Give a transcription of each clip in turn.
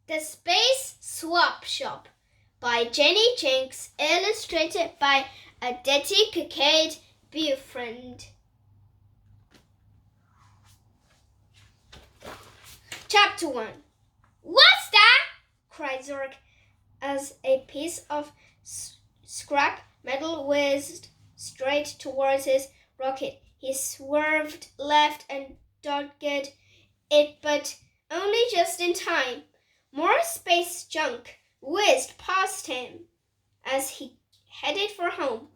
The Space Swap Shop by Jinks, illustrated by a dedicated boyfriend. Chapter 1. What's that? Cried Zork as a piece of scrap metal whizzed straight towards his rocket. He swerved left and dodged it, but only just in time. More space junk whizzed past him as he headed for home.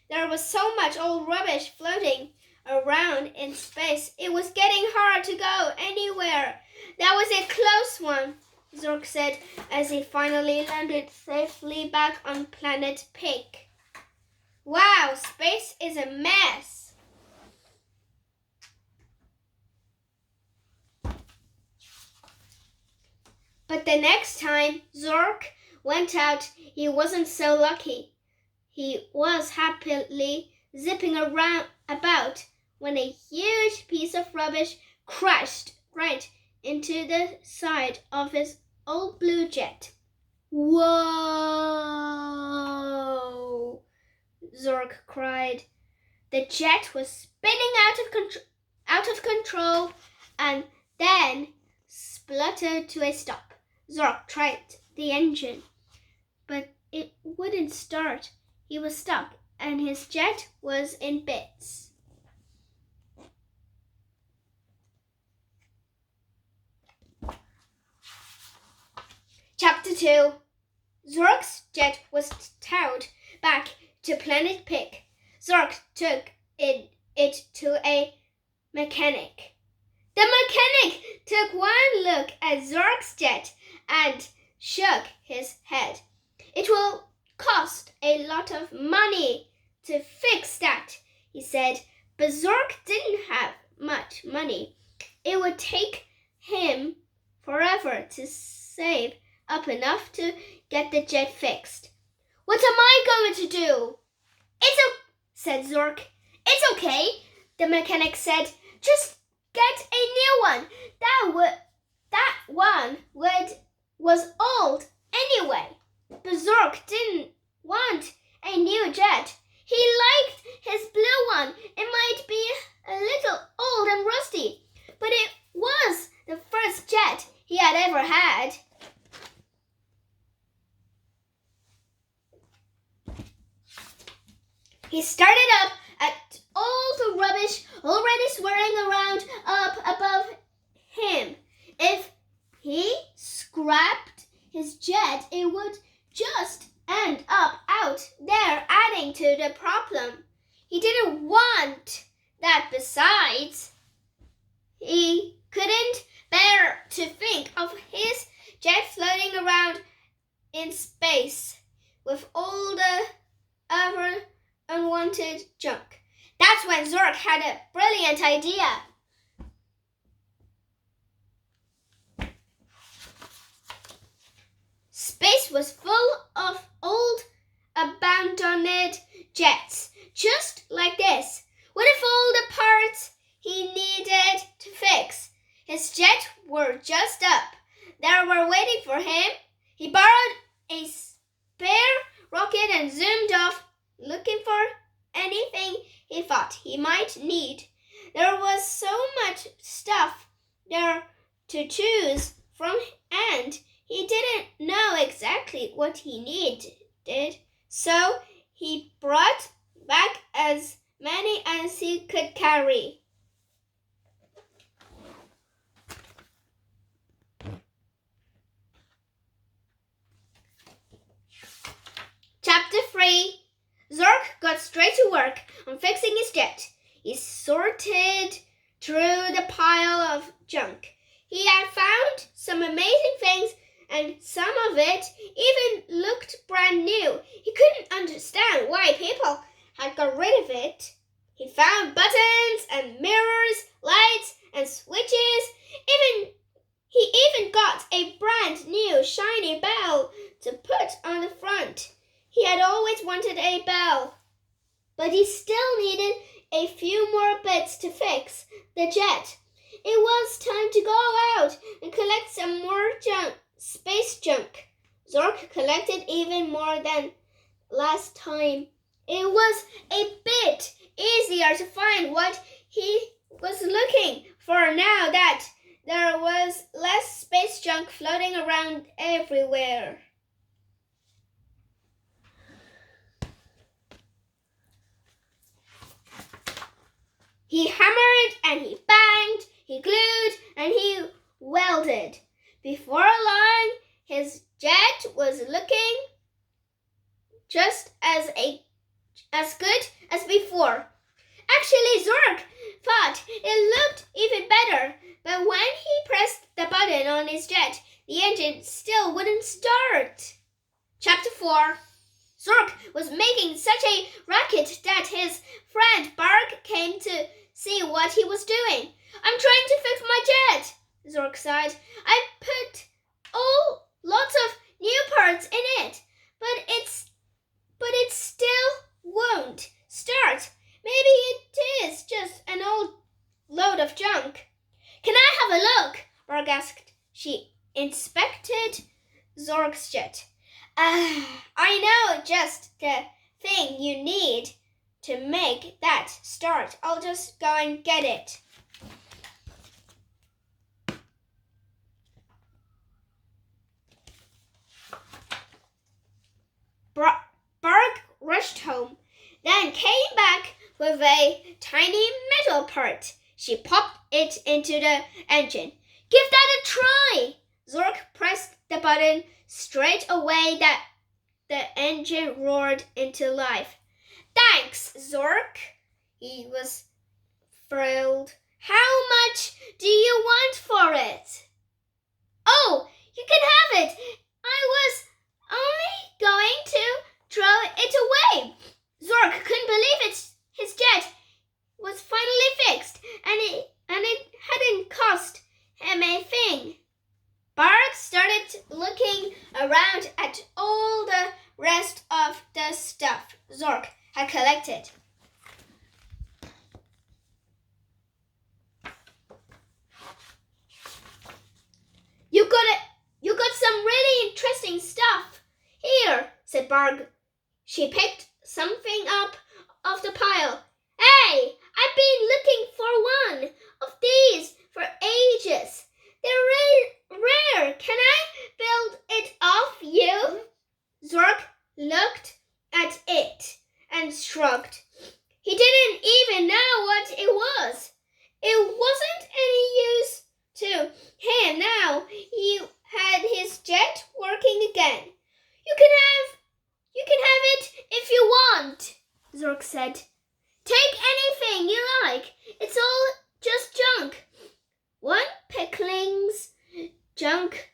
There was so much old rubbish floating around in space, it was getting hard to go anywhere. That was a close one, Zork said as he finally landed safely back on planet Pig. Wow, space is a mess. But the next time Zork went out, he wasn't so lucky. He was happily zipping about when a huge piece of rubbish crashed right into the side of his old blue jet. Whoa! Zork cried. The jet was spinning out of control and then spluttered to a stop. Zork tried the engine, but it wouldn't start. He was stuck, and his jet was in bits. Chapter 2. Zork's jet was towed back to Planet Pig. Zork took it to a mechanic. The mechanic took one look at Zork's jet and shook his head. It will cost a lot of money to fix that, he said, but Zork didn't have much money. It would take him forever to save up enough to get the jet fixed. What am I going to do? Said Zork. It's okay, the mechanic said. Just get a new one. That one was old anyway. But Zork didn't want a new jet. He liked his blue one. It might be a little old and rusty, but it was the first jet he had ever had. He started up at all the rubbish already swirling around up above him. If he scrapped his jet, it would just end up out there adding to the problem. He didn't want that. Besides, he couldn't bear to think of his jet floating around in space with all the other unwanted junk. That's when Zork had a brilliant idea. Space was full of old, abandoned jets, just like this. What if all the parts he needed to fix his jet were just up there were waiting for him? He borrowed a spare rocket and zoomed off, looking for anything he thought he might need. There was so much stuff there to choose from, and he didn't know exactly what he needed, so he brought back as many as he could carry. Chapter 3. Zork got straight to work on fixing his jet. He sorted through the pile of junk. He had found some amazing things, and some of it even looked brand new. He couldn't understand why people had got rid of it. He found buttons and mirrors, lights and switches. He even got a brand new shiny bell to put on the front. He had always wanted a bell, but he still needed a few more bits to fix the jet. It was time to go out and collect some more junk, space space junk. Zork collected even more than last time. It was a bit easier to find what he was looking for now that there was less space junk floating around everywhere. He hammered and he banged, he glued and he welded. Before long, his jet was looking just as good as before. Actually, Zork thought it looked even better, but when he pressed the button on his jet, the engine still wouldn't start. Chapter 4. Zork was making such a racket that his friend Bark came to see what he was doing. I'm trying to fix my jet, Zork sighed. I put lots of new parts in it, but it still won't start. Maybe it is just an old load of junk. Can I have a look? Bark asked. She inspected Zork's jet. I know just the thing you need to make that start. I'll just go and get it. Bark rushed home, then came back with a tiny metal part. She popped it into the engine. Give that a try! Zork pressed the button. Straight away that the engine roared into life. Thanks, Zork. He was thrilled. How much do you want for it? Oh, you can have it. I was only going to throw it away. Zork couldn't believe it. His jet was finally fixed, and it hadn't cost him a thing. Bark started looking around at all the rest of the stuff Zork had collected. You got some really interesting stuff. Here, said Bark. She picked something up off the pile. Hey, I've been looking for one of these for ages. They're rare. Can I build it off you? Zork looked at it and shrugged. He didn't even know what it was. It wasn't any use to him now. He had his jet working again. You can have it if you want, Zork said. Take anything you like. It's all just junk. One pickling's junk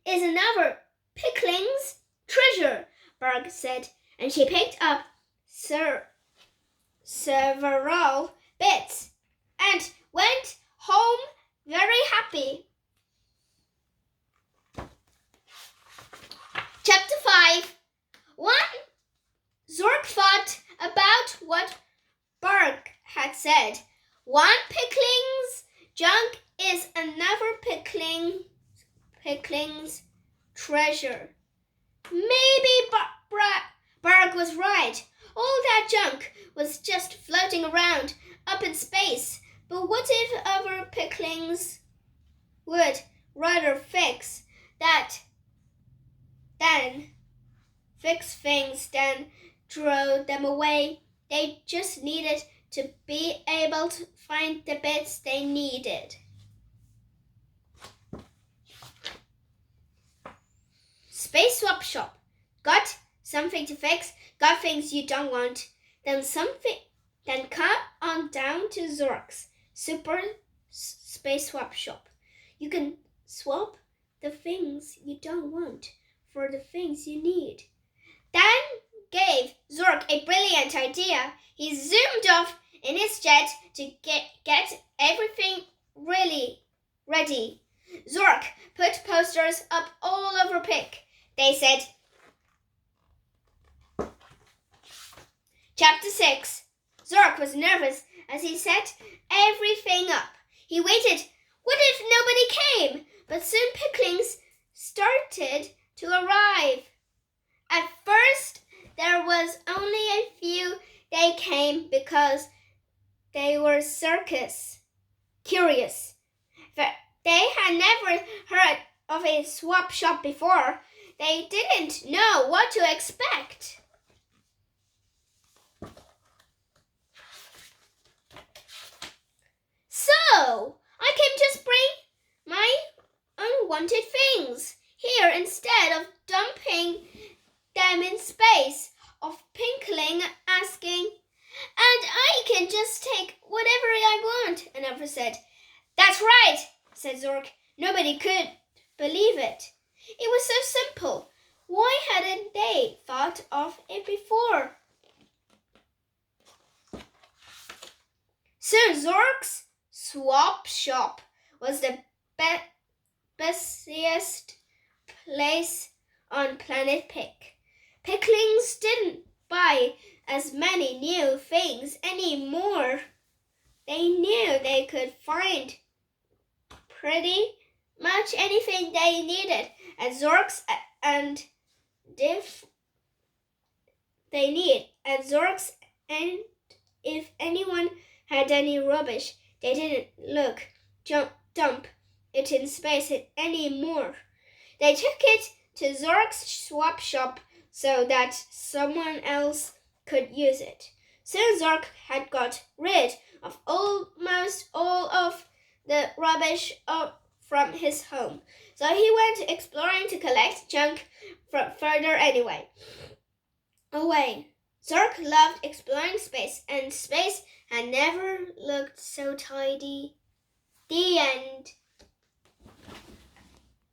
is another pickling's treasure, Bark said, and she picked up several bits and went home very happy. Chapter 5. Zork thought about what Bark had said. One pickling's junk is another pickling's treasure. Maybe Bark was right. All that junk was just floating around up in space. But what if other picklings would rather fix things than throw them away? They just needed to be able to find the bits they needed. Space Swap Shop. Got something to fix? Got things you don't want? Then come on down to Zork's Super Space Swap Shop. You can swap the things you don't want for the things you need. Dan gave Zork a brilliant idea. He zoomed off in his jet to get everything really ready. Zork put posters up all over Pick. They said, Chapter 6. Zork was nervous as he set everything up. He waited. What if nobody But soon picklings started to arrive. At first, there was only a few. They came because they were curious. They had never heard of a swap shop before. They didn't know what to expect. So, I came to bring my unwanted things here instead of dumping them in space, of Pinkling asking, "And I can just take whatever I want," Another said. "That's right," said Zork. Nobody could believe it. It was so simple. Why hadn't they thought of it before? Soon Zork's swap shop was the busiest place on Planet Pick. Picklings didn't buy as many new things anymore. They knew they could find pretty much anything they needed at Zork's and if anyone had any rubbish, they didn't dump it in space anymore. They took it to Zork's swap shop so that someone else could use it. Soon Zork had got rid of almost all of the rubbish from his home, so he went exploring to collect junk from further away. Zork loved exploring space, and space had never looked so tidy. The end.